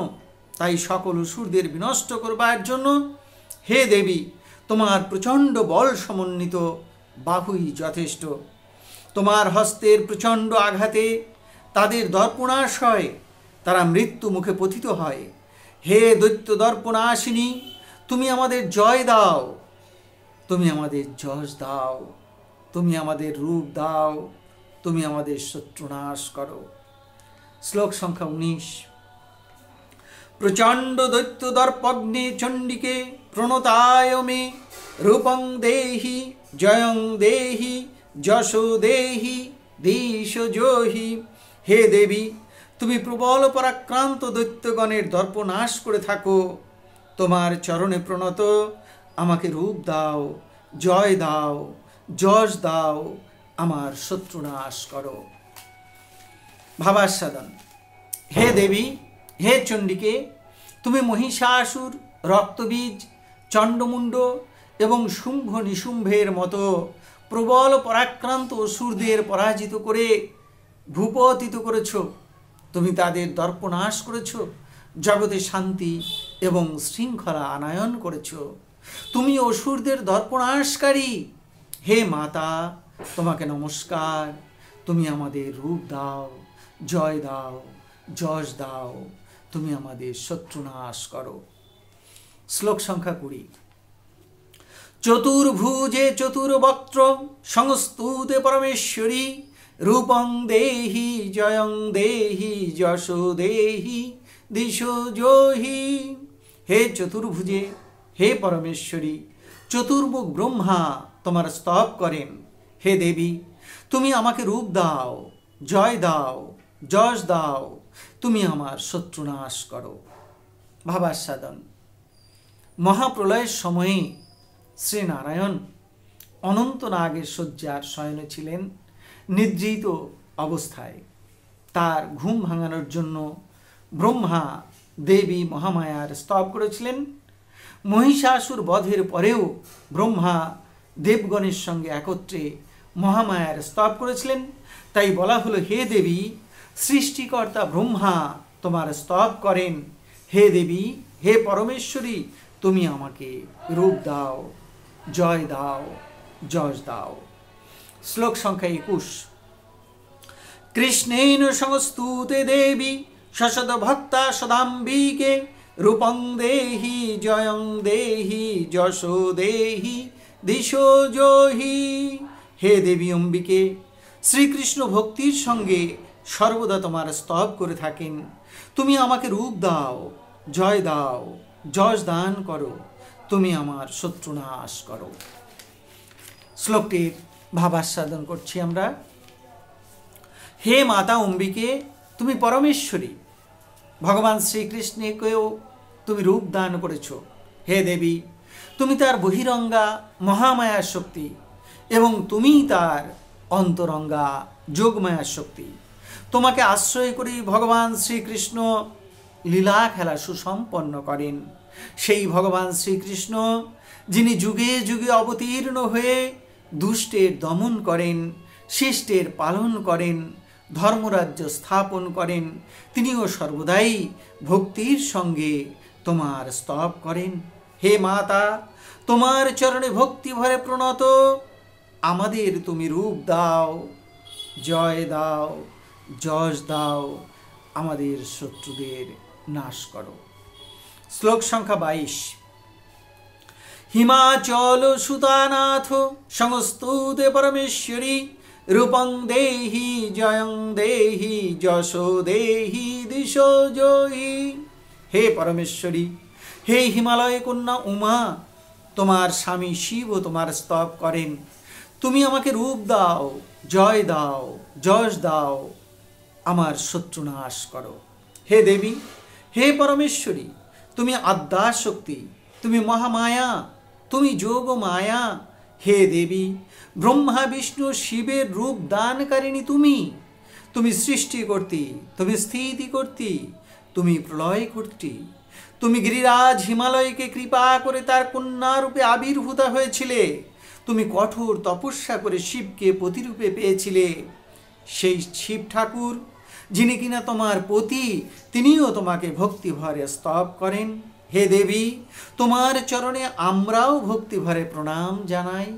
তাই সকল অসুরদের বিনষ্ট করবার জন্য হে দেবী, তোমার প্রচণ্ড বল সমন্বিত বাহুই যথেষ্ট। তোমার হস্তের প্রচণ্ড আঘাতে তাদের দর্পনাশ হয়, তারা মৃত্যু মুখে পতিত হয়। হে দৈত্য দর্পনাশিনী, তুমি আমাদের জয় দাও, তুমি আমাদের যশ দাও, তুমি আমাদের রূপ দাও, তুমি আমাদের শত্রুনাশ করো। শ্লোক সংখ্যা 19। প্রচণ্ড দৈত্য দর্পগ্নে চণ্ডিকে প্রণতায় মে, রূপং দেহি জয়ং দেহি যশো দেহি দিশো জহি। হে দেবী, তুমি প্রবল পরাক্রান্ত দৈত্যগণের দর্প নাশ করে থাকো। তোমার চরণে প্রণত, আমাকে রূপ দাও, জয় দাও, যশ দাও, আমার শত্রুনাশ করো। ভাবাস্বাদন। হে দেবী, হে চণ্ডিকে, তুমি মহিষাসুর, রক্তবীজ, চণ্ডমুণ্ড এবং শুম্ভ নিশুম্ভের মতো প্রবল পরাক্রান্ত অসুরদের পরাজিত করে ভূপতিত করেছ। তুমি তাদের দর্পনাশ করেছ, জগতে শান্তি এবং শৃঙ্খলা আনয়ন করেছ। তুমি অসুরদের দর্পনাশকারী। হে মাতা, তোমাকে নমস্কার। তুমি আমাদের রূপ দাও, জয় দাও, যশ দাও, তুমি আমাদের শত্রুনাশ করো। শ্লোক সংখ্যা 20। চতুর্ভুজে চতুর্বক্ত্র সংস্তুতে পরমেশ্বরী, রূপং দেহি জয়ং দেহি যশো দেহি দিশো জহি। হে চতুর্ভুজে, হে পরমেশ্বরী, চতুর্মুখ ব্রহ্মা তোমার স্তব করেন। হে দেবী, তুমি আমাকে রূপ দাও, জয় দাও, যশ দাও, তুমি আমার শত্রুনাশ করো। ভাবাস্বাদন। মহাপ্রলয়ের সময়ে শ্রীনারায়ণ অনন্তনাগের শয্যার শয়নে ছিলেন, নিদ্রিত অবস্থায়। তার ঘুম ভাঙানোর জন্য ব্রহ্মা দেবী মহামায়ার স্তব করেছিলেন। মহিষাসুর বধের পরেও ব্রহ্মা দেবগণের সঙ্গে একত্রে মহামায়ার স্তব করেছিলেন। তাই বলা হলো, হে দেবী, সৃষ্টিকর্তা ব্রহ্মা তোমার স্তব করেন। হে দেবী, হে পরমেশ্বরী, তুমি আমাকে রূপ দাও, জয় দাও, যশ দাও। শ্লোক সংখ্যা 21। কৃষ্ণেন সংস্তুতে দেবী সশদ ভক্তা সদাম্বিকে, রূপং দেহি জয়ং দেহি যশো দেহি দিশো জহি। হে দেবী অম্বিকে, শ্রীকৃষ্ণ ভক্তির সঙ্গে সর্বদা তোমার স্তব করে থাকেন। তুমি আমাকে রূপ দাও, জয় দাও, যশ দান করো, তুমি আমার শত্রু নাশ করো। শ্লোকটির ভাবাস্বাদন করছি আমরা। হে মাতা অম্বিকে, তুমি পরমেশ্বরী, ভগবান শ্রীকৃষ্ণকেও তুমি রূপ দান করেছ। হে দেবী, তুমি তার বহিরঙ্গা মহামায়ার শক্তি এবং তুমি তার অন্তরঙ্গা যোগমায়ার শক্তি। তোমাকে আশ্রয় করে ভগবান শ্রীকৃষ্ণ লীলা খেলা সুসম্পন্ন করেন। সেই ভগবান শ্রীকৃষ্ণ যিনি যুগে যুগে অবতীর্ণ হয়ে দুষ্টের দমন করেন, শিষ্টের পালন করেন, ধর্মরাজ্য স্থাপন করেন, তিনিও সর্বদাই ভক্তির সঙ্গে তোমার স্তব করেন। হে মাতা, তোমার চরণে ভক্তি ভরে প্রণত আমাদের তুমি রূপ দাও, জয় দাও, যশ দাও, আমাদের শত্রুদের নাশ করো। শ্লোক সংখ্যা 22। হিমাচল সুতানাথ সংস্তুতে পরমেশ্বরী রূপং দেহি জয়ং দেহি যশো দেহি দিশো জয়ী। হে পরমেশ্বরী, হে হিমালয় কন্যা উমা, তোমার স্বামী শিবও তোমার স্তব করেন। তুমি আমাকে রূপ দাও, জয় দাও, যশ দাও, আমার শত্রু নাশ করো। হে দেবী, হে পরমেশ্বরী, তুমি আদ্যাশক্তি, তুমি মহামায়া, তুমি যোগ মায়া। হে দেবী, ব্রহ্মা বিষ্ণু শিবের রূপ দানকারিণী তুমি। তুমি সৃষ্টি করতি, তুমি স্থিতি করতি, তুমি প্রলয় করতি। তুমি গিরিরাজ হিমালয়কে কৃপা করে তার কন্যা রূপে আবির্ভূতা হয়েছিলে। তুমি কঠোর তপস্যা করে শিবকে পতিরূপে পেয়েছিলে। সেই শিব ঠাকুর যিনি কিনা তোমার পতি, তিনিও তোমাকে ভক্তি ভরে স্তব করেন। হে দেবী, তোমার চরণে আমরাও ভক্তি ভরে প্রণাম জানাই।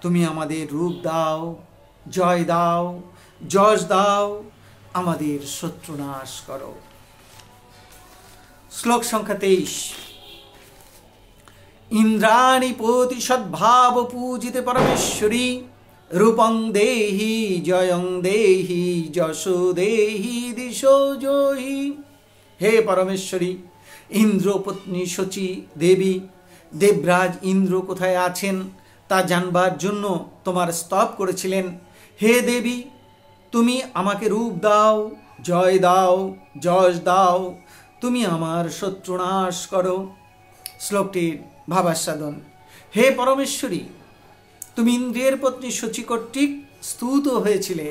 তুমি আমাদের রূপ দাও, জয় দাও, যশ দাও, আমাদের শত্রু নাশ করো। শ্লোক সংখ্যা 23। ইন্দ্রাণী পতি সদ্ভাব পূজিতে পরমেশ্বরী রূপং দেহি জয়ং দেহি যশো দেহি দিশো জয়ী। হে পরমেশ্বরী, ইন্দ্রপত্নী শচী দেবী, দেবরাজ ইন্দ্র কোথায় আছেন তা জানবার জন্য তোমার স্তব করেছিলেন। হে দেবী, তুমি আমাকে রূপ দাও, জয় দাও, যশ দাও, তুমি আমার শত্রু নাশ করো। শ্লোকটির ভাবাস্বাদন। হে পরমেশ্বরী, তুমি ইন্দ্রের পত্নী শচী কর্তৃক স্তুত হয়েছিলে,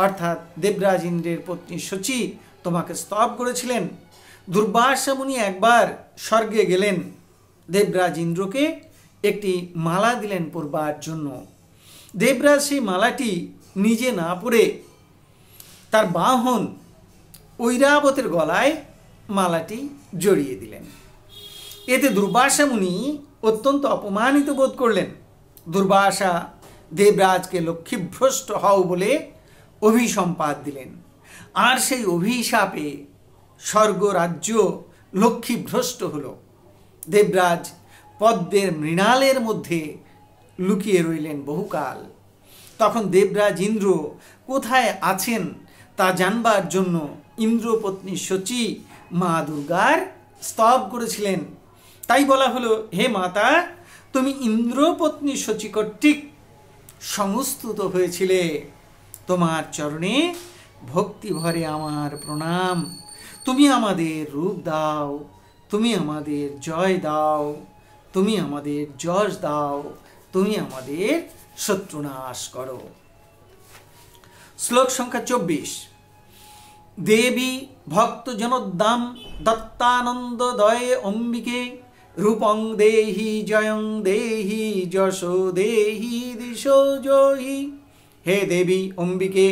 অর্থাৎ দেবরাজ ইন্দ্রের পত্নী শচী তোমাকে স্তব করেছিলেন। দুর্বাসা মুনি একবার স্বর্গে গেলেন, দেবরাজ ইন্দ্রকে একটি মালা দিলেন পরবার জন্য। দেবরাজ সেই মালাটি নিজে না পরে তার বাহন ঐরাবতের গলায় মালাটি জড়িয়ে দিলেন। এতে দুর্বাসা মুনি অত্যন্ত অপমানিত বোধ করলেন। দুর্বাসা দেবরাজকে লক্ষ্মীভ্রষ্ট হও বলে অভিসম্পাত দিলেন, আর সেই অভিশাপে স্বর্গরাজ্য লক্ষ্মীভ্রষ্ট হল। দেবরাজ পদ্মের মৃণালের মধ্যে লুকিয়ে রইলেন বহুকাল। তখন দেবরাজ ইন্দ্র কোথায় আছেন তা জানবার জন্য ইন্দ্রপত্নী শচী মা দুর্গার স্তব করেছিলেন। তাই বলা হলো, হে মাতা, তুমি ইন্দ্রপত্নী শচী কর্তৃক সংস্তুত হয়েছিলে। তোমার চরণে ভক্তি ভরে আমার প্রণাম। তুমি আমাদের রূপ দাও, তুমি আমাদের জয় দাও, তুমি আমাদের যশ দাও, তুমি আমাদের শত্রু নাশ করো। শ্লোক সংখ্যা 24। দেবী ভক্ত জনোদ্দাম দত্তানন্দ দয়ে অম্বিকে রূপং দেহি জয়ং দেহি যশো দেহি দিশো জয়ী। হে দেবী অম্বিকে,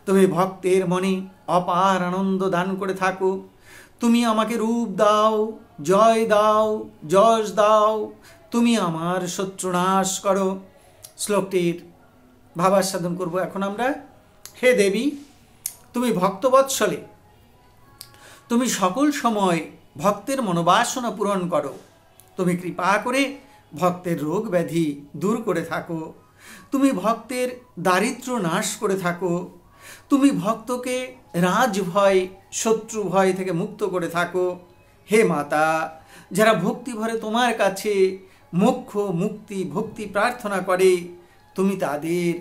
তুমি ভক্তের মনে অপার আনন্দ দান করে থাকো। তুমি আমাকে রূপ দাও, জয় দাও, যশ দাও, তুমি আমার শত্রু নাশ করো। শ্লোকটির ভাবাস্বাদন করব এখন আমরা। হে দেবী, তুমি ভক্তবৎসলে তুমি সকল সময় ভক্তের মনোবাসনা পূরণ করো। তুমি কৃপা করে ভক্তের রোগ ব্যাধি দূর করে থাকো। তুমি ভক্তের দারিদ্র্য নাশ করে থাকো। তুমি ভক্তকে রাজ ভয়, শত্রু ভয় থেকে মুক্ত করে থাকো। হে মাতা, যারা ভক্তি ভরে তোমার কাছে মোক্ষ মুক্তি ভক্তি প্রার্থনা করে, তুমি তাদের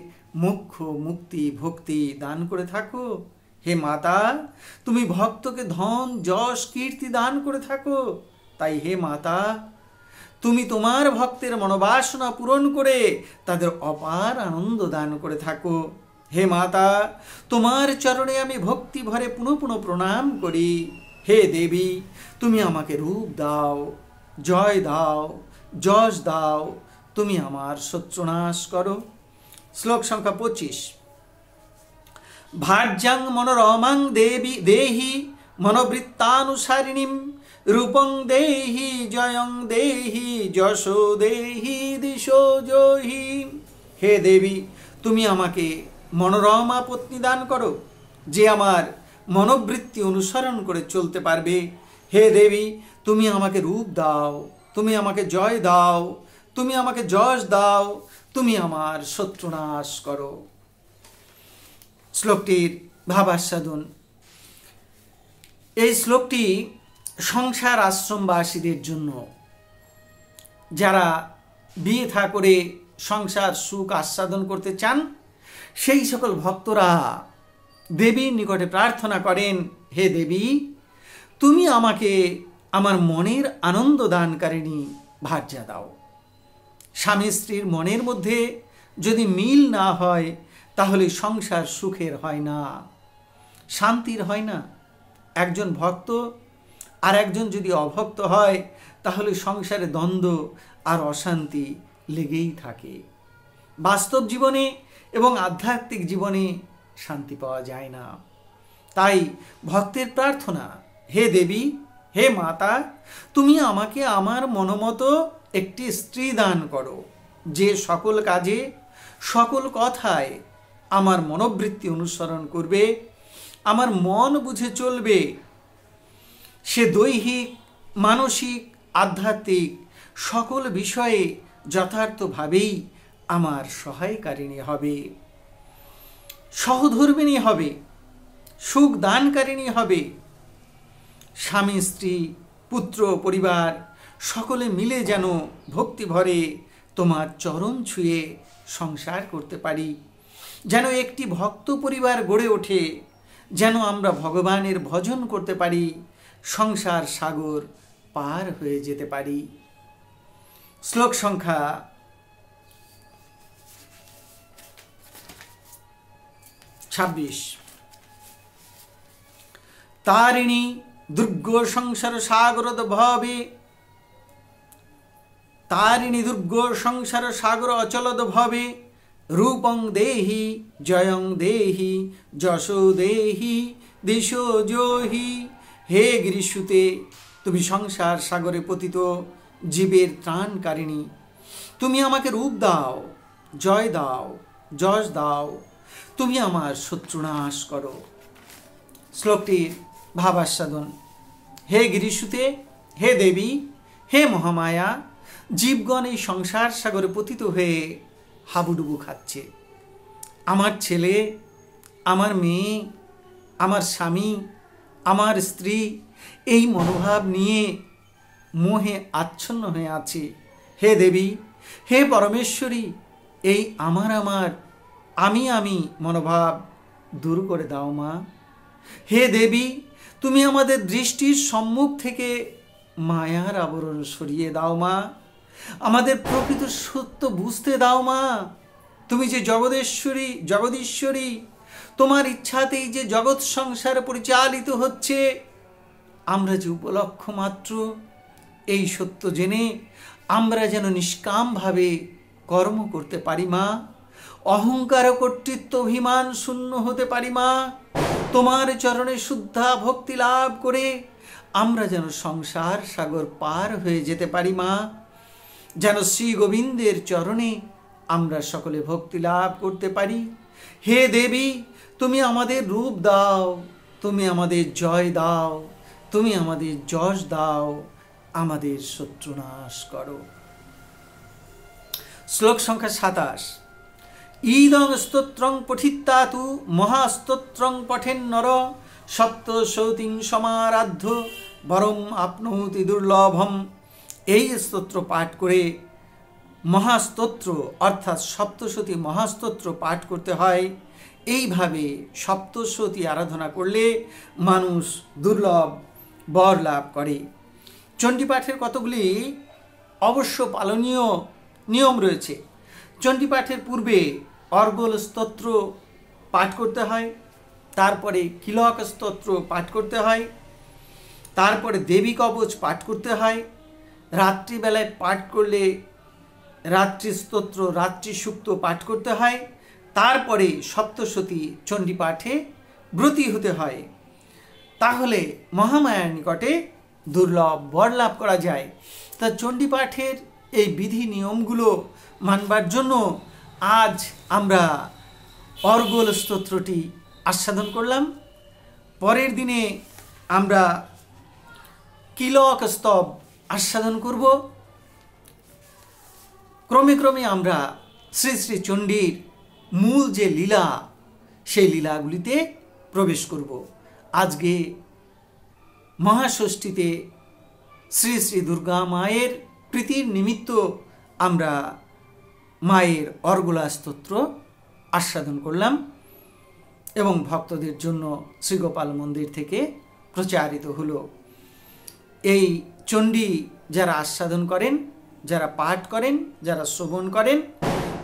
মোক্ষ মুক্তি ভক্তি দান করে থাকো। হে মাতা, তুমি ভক্তকে ধন যশ কীর্তি দান করে থাকো। তাই হে মাতা, তুমি তোমার ভক্তের মনোবাসনা পূরণ করে তাদের অপার আনন্দ দান করে থাকো। হে মাতা, তোমার চরণে আমি ভক্তি ভরে পুনঃ পুনঃ প্রণাম করি। হে দেবী, তুমি আমাকে রূপ দাও, জয় দাও, যশ দাও। তুমি আমার শত্রুনাশ করো। শ্লোক সংখ্যা 25। ভার্যাং মনোরমাং দেবী দেহি মনোবৃত্তানুসারিণীম রূপং দেহি জয়ং দেহি যশো দেহি দিশো জহি। হে দেবী, তুমি আমাকে মনোরমা পত্নী দান করো, যে আমার মনোবৃত্তি অনুসরণ করে চলতে পারবে। হে দেবী, তুমি আমাকে রূপ দাও, তুমি আমাকে জয় দাও, তুমি আমাকে যশ দাও, তুমি আমার শত্রুনাশ করো। শ্লোকটির ভাবাস্বাদন। এই শ্লোকটি সংসার আশ্রমবাসীদের জন্য, যারা বিয়ে থা করে সংসার সুখ আস্বাদন করতে চান, সেই সকল ভক্তরা দেবীর নিকটে প্রার্থনা করেন, হে দেবী, তুমি আমাকে আমার মনের আনন্দ দানকারিণী ভার্যা দাও। স্বামী স্ত্রীর মনের মধ্যে যদি মিল না হয়, তাহলে সংসার সুখের হয় না, শান্তির হয় না। একজন ভক্ত আর একজন যদি অভক্ত হয়, তাহলে সংসারে দ্বন্দ্ব আর অশান্তি লেগেই থাকে। বাস্তব জীবনে এবং আধ্যাত্মিক জীবনে শান্তি পাওয়া যায় না। তাই ভক্তের প্রার্থনা, হে দেবী, হে মাতা, তুমি আমাকে আমার মনোমতো একটি স্ত্রী দান করো, যে সকল কাজে সকল কথায় আমার মনোবৃত্তি অনুসরণ করবে, আমার মন বুঝে চলবে। সে দৈহিক মানসিক আধ্যাত্মিক সকল বিষয়ে যথার্থভাবেই আমার সহায়কারিণী হবে, সহধর্মিণী হবে, সুখ দানকারিণী হবে। স্বামী স্ত্রী পুত্র পরিবার সকলে মিলে যেন ভক্তি ভরে তোমার চরণ ছুঁয়ে সংসার করতে পারি, যেন একটি ভক্ত পরিবার গড়ে ওঠে, যেন আমরা ভগবানের ভজন করতে পারি, সংসার সাগর পার হয়ে যেতে পারি। শ্লোক সংখ্যা 26। তারিণী দুর্গ সংসার সাগরদ ভবে, তারিণী দুর্গ সংসার সাগর অচলদ ভবে রূপং দেহি জয়ং দেহি যশো দেহি দিশো জহি। হে গিরিশুতে, তুমি সংসার সাগরে পতিত জীবের ত্রাণকারিণী। তুমি আমাকে রূপ দাও, জয় দাও, যশ দাও, তুমি আমার শত্রুনাশ করো। শ্লোকটির ভাবাস্বাদন। হে গিরিশুতে, হে দেবী, হে মহামায়া, জীবগণ এই সংসার সাগরে পতিত হয়ে হাবুডুবু খাচ্ছে। আমার ছেলে, আমার মেয়ে, আমার স্বামী, আমার স্ত্রী এই মনোভাব নিয়ে মোহে আচ্ছন্ন হয়ে আছে। হে দেবী, হে পরমেশ্বরী, এই আমার আমি মনোভাব দূর করে দাও মা। হে দেবী, তুমি আমাদের দৃষ্টির সম্মুখ থেকে মায়ার আবরণ সরিয়ে দাও মা, আমাদের প্রকৃত সত্য বুঝতে দাও মা। তুমি যে জগদীশ্বরী, তোমার ইচ্ছাতেই যে জগৎ সংসার পরিচালিত হচ্ছে, আমরা যে উপলক্ষ মাত্র, এই সত্য জেনে আমরা যেন নিষ্কামভাবে কর্ম করতে পারি মা, অহংকার কর্তৃত্ব অভিমান শূন্য হতে পারি মা। তোমার চরণে শুদ্ধা ভক্তি লাভ করে আমরা যেন সংসার সাগর পার হয়ে যেতে পারি মা, যেন শ্রী গোবিন্দের চরণে আমরা সকলে ভক্তি লাভ করতে পারি। হে দেবী, তুমি আমাদের রূপ দাও, তুমি আমাদের জয় দাও, তুমি আমাদের যশ দাও, আমাদের শত্রুনাশ করো। শ্লোক সংখ্যা 27। ইদং স্তোত্রং পঠিত্তা তু মহাস্তোত্রং পঠেন নর সপ্তশৌতিং সমারাধ্য বরং আপনৌতি দুর্লভম। এই স্তোত্র পাঠ করে মহাস্তোত্র অর্থাৎ সপ্তশতী মহাস্তোত্র পাঠ করতে হয়। এইভাবে সপ্তশতী আরাধনা করলে মানুষ দুর্লভ বর লাভ করে। চণ্ডীপাঠের কতগুলি অবশ্য পালনীয় নিয়ম রয়েছে। চণ্ডীপাঠের পূর্বে অর্গল স্তোত্র পাঠ করতে হয়, তারপরে কিলক স্তোত্র পাঠ করতে হয়, তারপরে দেবী কবচ পাঠ করতে হয়। রাত্রিবেলায় পাঠ করলে রাত্রি স্তোত্র, রাত্রি সূক্ত পাঠ করতে হয়। তারপরে সপ্তশতী চণ্ডী পাঠে ব্রতী হতে হয়। তাহলে মহামায়ার নিকটে দুর্লভ বর লাভ করা যায়। তা চণ্ডী পাঠের এই বিধি নিয়মগুলো মানবার জন্য আজ আমরা অর্গল স্তোত্রটি আস্বাদন করলাম। পরের দিনে আমরা কিলক স্তব আস্বাদন করব। ক্রমে ক্রমে আমরা শ্রী শ্রী চণ্ডীর মূল যে লীলা, সেই লীলাগুলিতে প্রবেশ করব। আজকে মহাষষ্ঠীতে শ্রী শ্রী দুর্গা মায়ের প্রীতির নিমিত্ত আমরা মায়ের অর্গলা স্তোত্র আস্বাদন করলাম এবং ভক্তদের জন্য শ্রীগোপাল মন্দির থেকে প্রচারিত হলো। এই চণ্ডী যারা আস্বাদন করেন, যারা পাঠ করেন, যারা শ্রবণ করেন,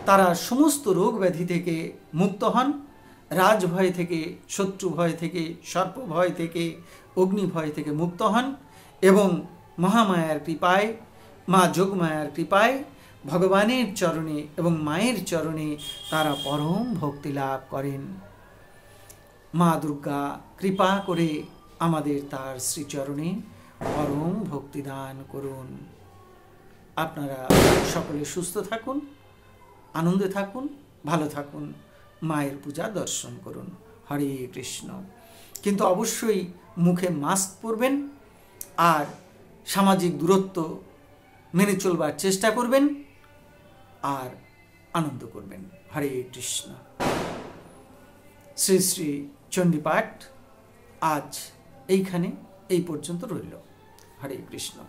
তারা সমস্ত রোগ ব্যাধি থেকে মুক্ত হন। রাজভয় থেকে, শত্রু ভয় থেকে, সর্প ভয় থেকে, অগ্নি ভয় থেকে মুক্ত হন এবং মহামায়ার কৃপায়, মা যোগমায়ার কৃপায়, ভগবানের চরণে এবং মায়ের চরণে তারা পরম ভক্তি লাভ করেন। মা দুর্গা কৃপা করে আমাদের তার শ্রীচরণে পরম ভক্তি দান করুন। আপনারা সকলে সুস্থ থাকুন, আনন্দে থাকুন, ভালো থাকুন, মায়ের পূজা দর্শন করুন। হরে কৃষ্ণ। কিন্তু অবশ্যই মুখে মাস্ক পরবেন আর সামাজিক দূরত্ব মেনে চলবার চেষ্টা করবেন আর আনন্দ করবেন। হরে কৃষ্ণ। শ্রী শ্রী চণ্ডীপাঠ আজ এইখানে এই পর্যন্ত রইল। হরে কৃষ্ণ।